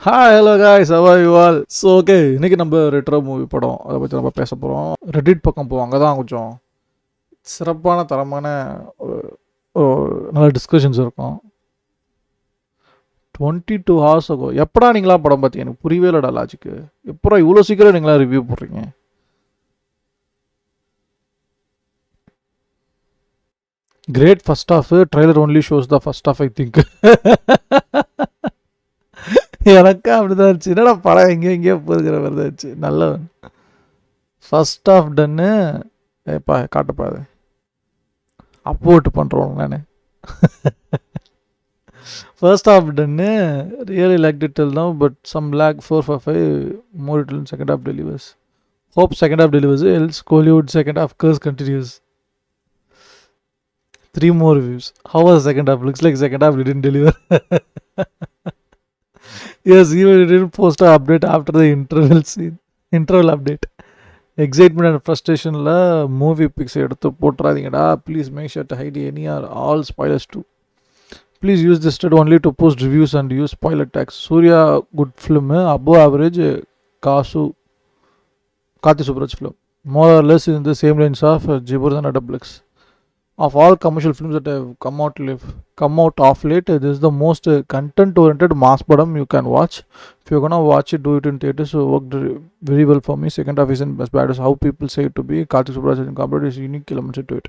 Hi hello guys how are you all? So okay, இன்றைக்கி நம்ம retro movie படம் அதை பற்றி நம்ம பேச போகிறோம். ரெடிட் பக்கம் போவோம், அங்கே தான் கொஞ்சம் சிறப்பான தரமான ஒரு நல்ல டிஸ்கஷன்ஸ் இருக்கும். 22 hours ago எப்படா நீங்களா படம் பார்த்தீங்க? எனக்கு புரியவே இல்லைடா லாஜிக்கு. எப்படா இவ்வளோ சீக்கிரம் நீங்களா ரிவ்யூ போடுறீங்க? Great first half, trailer only shows the first half I think. எனக்கு அப்படிதான் இருந்துச்சு. என்னடா படம் எங்கேயோ போதுங்கிற மாதிரி தான் இருந்துச்சு. நல்லவன் ஃபர்ஸ்ட் ஆஃப் டன்னு ஏப்பா காட்டுப்பா அது அப்போட்டு பண்ணுறோம் நான். ஃபர்ஸ்ட் ஆஃப் டன்னு really like it till now but some lag 4 for 5 more it in second half delivers. Hope second half delivers else Kollywood second half curse continues. 3 more reviews. How was second half? Looks like second half didn't deliver. Yes, even it didn't post an update after the interval update. Excitement and frustrationல movie pics எடுத்து போட்டுறாதீங்கடா. Please make sure to hide any or all spoilers too. Please use this ஸ்டட் only to post reviews and use spoiler tags. Suriya good film, above average Karthik Subbaraj film. More or less in the same lines of ஜிபர் and double X. Of all commercial films that have come out of late, this is the most content-oriented mass padam you can watch. If you're gonna watch it, do it in theaters. So worked very well for me. Second half isn't as bad as how people say it to be. Karthik Subraj and Kabra is unique elements to it.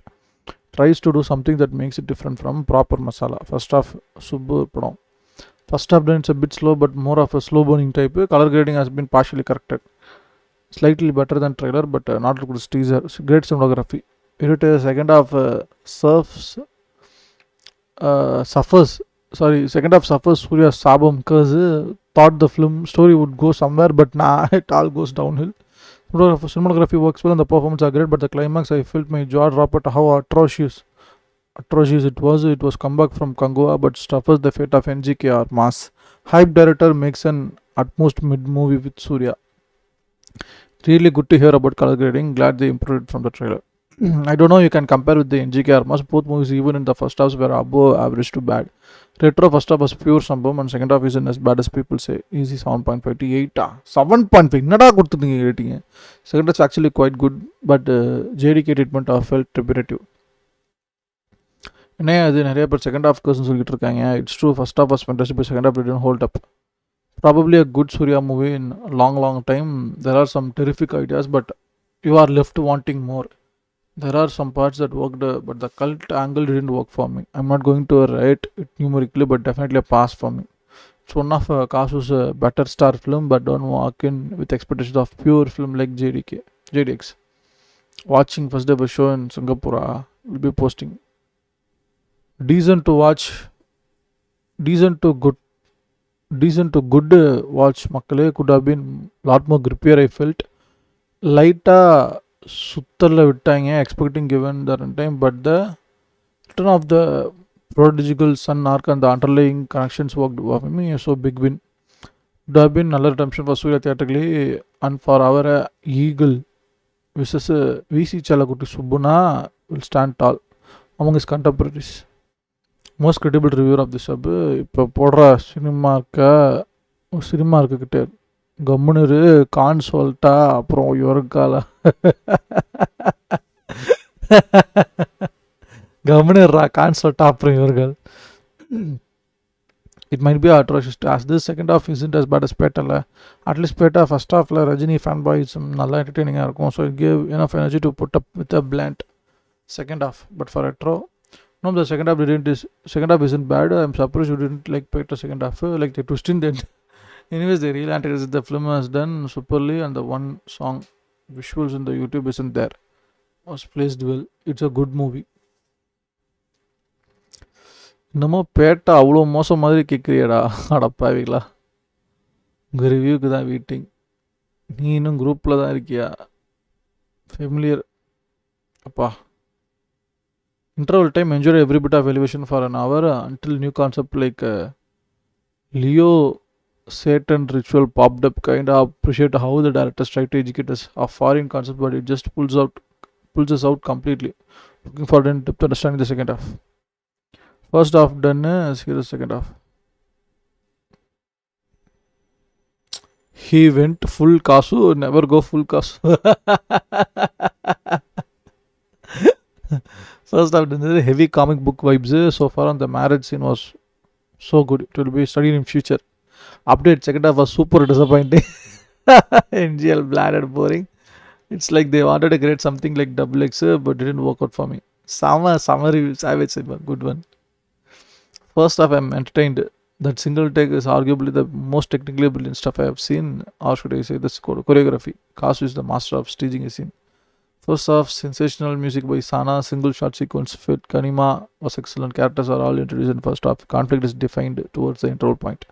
Tries to do something that makes it different from proper masala. First half super padam. First half then it's a bit slow, but more of a slow burning type. Color grading has been partially corrected. Slightly better than trailer, but not good as teaser. Great cinematography. Second half second half suffers Surya's Sabam because thought the film story would go somewhere, but nah, it all goes downhill. Cinematography works well and the performance are great, but the climax I felt my jaw drop at how atrocious it was. It was comeback from Kangua, but suffers the fate of NGKR mass. Hype director makes an utmost mid movie with Surya. Really good to hear about color grading. Glad they improved from the trailer. I don't know, you can compare with the NGK Armas. Both movies, even in the first halves, were above average to bad. Retro first half was pure sambam and second half isn't as bad as people say. Easy 7.5 to 8. 7.5. Nada கொடுத்துட்டீங்க rating. Second half is actually quite good, but JDK treatment felt repetitive. என்ன அது நிறைய பேர் second half கர்ஸ்னு சொல்லிட்டு இருக்காங்க. It's true, first half was fantastic, but second half didn't hold up. Probably a good Surya movie in a long time. There are some terrific ideas, but you are left wanting more. There are some parts that worked, but the cult angle didn't work for me. I'm not going to rate it numerically, but definitely a pass for me. It's one of Kasu's better star film, but don't walk in with expectations of pure film like JDX. Watching first ever show in Singapore, will be posting. Decent to watch, decent to good watch. Makkale could have been a lot more grippier, I felt. Lighta சுத்தரில் விட்டாங்க, expecting given the run time, but the return of the prodigal son arc அந்த underlying connections work for me. So big win. It have been நல்ல redemption for Suriya theatrically and for our ஈகிள் விசஸ் விசி செல்லக்குட்டி சுப்புனா will stand tall among his contemporaries. Most credible reviewer of the sub. இப்போ போடுற cinema இருக்குக்கிட்டே கம்முனரு Khan சொல்லிட்டா அப்புறம் இவருக்கால கம்முனர்ரா கான் சொல்லிட்டா அப்புறம் இவர்கள். It might be atrocious to ask. This second half isn't as bad as Petala. At least Peta first half Rajini fanboyism நல்லா entertaining இருக்கும். So it gave enough energy to put up with a blunt second half. But for retro, no, the second half isn't bad. I'm surprised you didn't like Peta second half. Like the twist in the end. Anyways, the real antagonist the film has done superly, and the one song visuals in the YouTube isn't there. Was placed well. It's a good movie. இன்னமோ பேட்டா அவ்வளோ மோசம் மாதிரி கேட்குறியடா அடப்பாவிங்களா. உங்கள் ரிவ்யூக்கு தான் waiting. நீ இன்னும் குரூப்பில் தான் இருக்கியா? ஃபெமிலியர் அப்பா. Interval time, enjoy every bit of elevation for an hour until new concept like Leo Satan ritual popped up. Kind of appreciate how the directors try to educate us of foreign concept, but it just pulls us out completely. Looking forward in depth understanding the second half. First half done, see the second half. He went full kasu, never go full kasu. First half the heavy comic book vibes so far on the marriage scene was so good. It will be studied in future. Update second half was super disappointing. NGL bland and boring. It's like they wanted to create something like double X, but didn't work out for me. Summary savage cinema, good one. First off, I'm entertained. That single take is arguably the most technically brilliant stuff I have seen, or should I say, this choreography. Kasu is the master of staging a scene. First off, sensational music by Sana, single shot sequence fit. Kanima was excellent. Characters are all introduced in first half. Conflict is defined towards the interval point.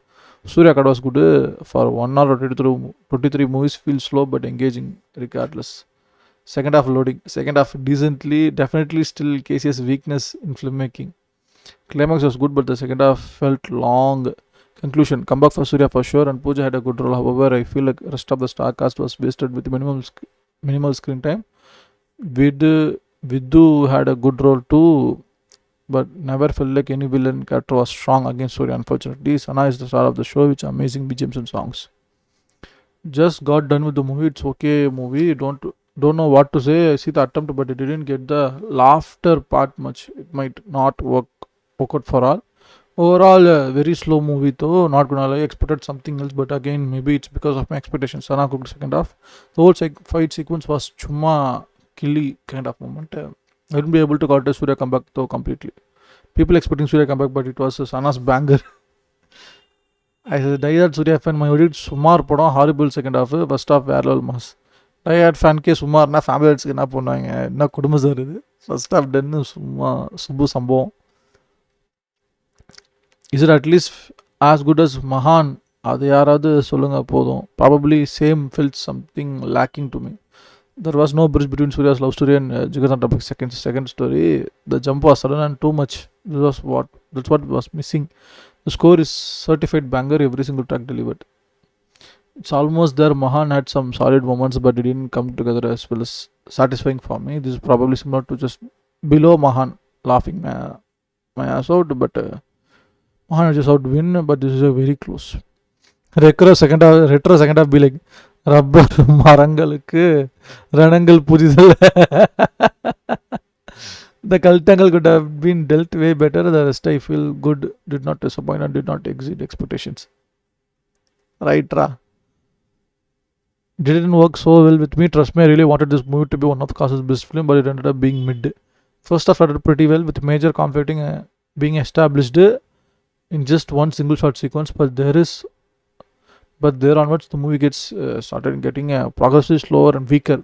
Surya Cut was good for 1 hour 23 movies, feel slow but engaging regardless. Second half loading. Second half decently, definitely still KC's weakness in filmmaking. Climax was good, but the second half felt long. Conclusion: comeback for Surya for sure, and Pooja had a good role. However, I feel like rest of the star cast was wasted with minimal screen time. Vidhu had a good role too, but never felt like any villain character was strong against Surya. Unfortunately, Sana is the star of the show, which amazing BGMs and songs. Just got done with the movie. It's okay movie. Don't know what to say. I see the attempt, but it didn't get the laughter part much. It might not work out for all. Overall, very slow movie though. Not gonna lie, expected something else, but again, maybe it's because of my expectations. Sana cooked second half. The whole fight sequence was chumma killy kind of moment. I wouldn't be able to got a Surya comeback though completely. People expecting Surya comeback, but it was Sana's banger. I said, diehard Surya fan, my audit Sumar padam horrible second half, first half வேற level mass. diehard fan கே சுமார்னா family ஆர்ட்ஸ்க்கு என்ன பண்ணுவாங்க, என்ன குடும்பம் sir இது. First half டன்னு சும்மா சுப்பு சம்பவம். Is it at least as good as மகான், அது யாராவது சொல்லுங்க போதும். Probably same felt something lacking to me. There was no bridge between Surya's love story and Jigar's Topic second story. The jump was sudden and too much. That's what was missing. The score is certified banger, every single track delivered. It's almost there. Mahan had some solid moments, but it didn't come together as well as satisfying for me. This is probably similar to just below Mahan, laughing my ass out, but Mahan just out win, but this is a very close. Retro second half be like rubber மரங்களுக்கு ரணங்கள் புரிதல். The Kaltangal could have been dealt way better. The rest I feel good, did not disappoint and did not exceed expectations. Right, Ra? Didn't work so well with me. Trust me, I really wanted this movie to be one of Kasa's best film, but it ended up being mid. First half started pretty well with major conflicting being established in just one single shot sequence, but there onwards the movie gets started getting progressively slower and weaker.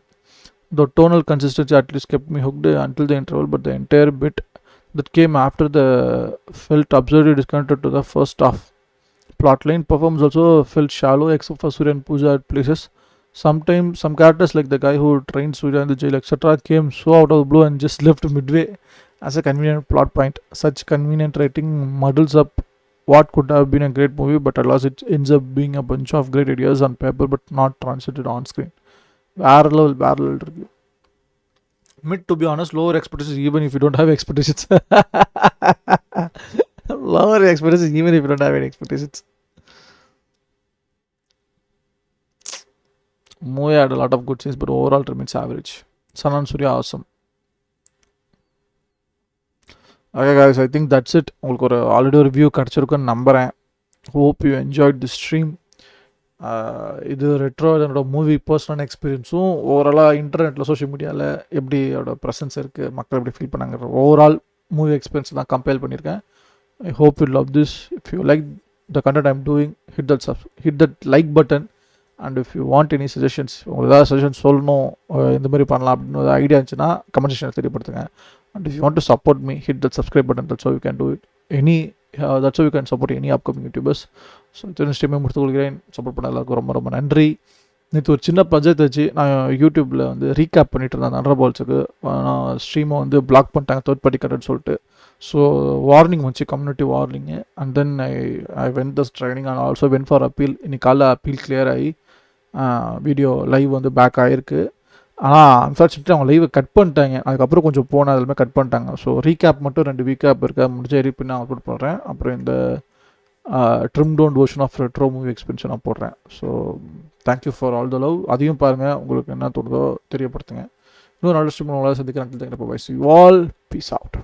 The tonal consistency at least kept me hooked until the interval, but the entire bit that came after the felt absurdly disconnected to the first half. Plotline performance also felt shallow except for Surya and Pooja at places. Sometimes some characters like the guy who trained Surya in the jail etc. came so out of the blue and just left midway as a convenient plot point. Such convenient writing muddles up what could have been a great movie, but alas it ends up being a bunch of great ideas on paper but not translated on screen. Parallel review. Mid, to be honest, lower expectations even if you don't have expectations. Lower expectations even if you don't have any expectations. Movie had a lot of good scenes, but overall remains average. Sana and Surya awesome. Okay guys, I think that's it. உங்களுக்கு ஒரு already review கிடச்சிருக்குன்னு நம்புகிறேன். Hope you enjoyed the stream. இது retro என்னோட movie personal எக்ஸ்பீரியன்ஸும் ஓவராலாக இன்டர்நெட்டில் social மீடியாவில் எப்படி அதோட ப்ரெசன்ஸ் இருக்குது, மக்கள் எப்படி ஃபீல் பண்ணாங்கிற ஓவரால் மூவி எக்ஸ்பீரியன்ஸ் தான் கம்பேர் பண்ணியிருக்கேன். I hope you love this. If you like the content I'm doing, hit that like button. And if you want any suggestions, உங்களுக்கு ஏதாவது சஜஷன்ஸ் சொல்லணும், இந்த மாதிரி பண்ணலாம் அப்படின்னு ஐடியா இருந்துச்சுன்னா கமெண்ட் செக்ஷனில் தெரியப்படுத்துங்க. And if you want to support me, hit that subscribe button. That's how you can do it. That's how you can support any upcoming YouTubers. So இத்தனை ஸ்ட்ரீமே முடித்து கொள்கிறேன். சப்போர்ட் பண்ண எல்லாருக்கும் ரொம்ப ரொம்ப நன்றி. நேற்று ஒரு சின்ன ப்ராஜெக்ட் வச்சு நான் யூடியூப்பில் வந்து ரீகேப் பண்ணிட்டு இருந்தேன் நண்பர் பால்ஸுக்கு. நான் ஸ்ட்ரீமை வந்து பிளாக் பண்ணிட்டாங்க தேர்ட் பார்ட்டி கரெக்ட் சொல்லிட்டு. ஸோ வார்னிங் வந்துச்சு, community warning. And then I went thus training and also went for appeal. இன்னைக்கு காலைல அப்பீல் கிளியர் ஆகி வீடியோ லைவ் வந்து பேக் ஆகிருக்கு. ஆனால் அன்ஃபார்ச்சுனேட்லி அவங்க லைவை கட் பண்ணிட்டாங்க. அதுக்கப்புறம் கொஞ்சம் போனால் அதுலேயுமே கட் பண்ணிட்டாங்க. ஸோ ரீகேப் மட்டும் 2 வீக்காப் இருக்கா முடிஞ்ச எடிட் பண்ணி நான் அப்லோட் பண்ணுறேன். அப்புறம் இந்த trim down version of Retro movie experience நான் போடுறேன். So thank you for all the love. அதையும் பாருங்கள், உங்களுக்கு என்ன தோணுதோ தெரியப்படுத்துங்க. இன்னொரு நல்ல ஸ்ட்ரீம் உங்களால் சந்திக்கிறேன். Bye see all. Peace out.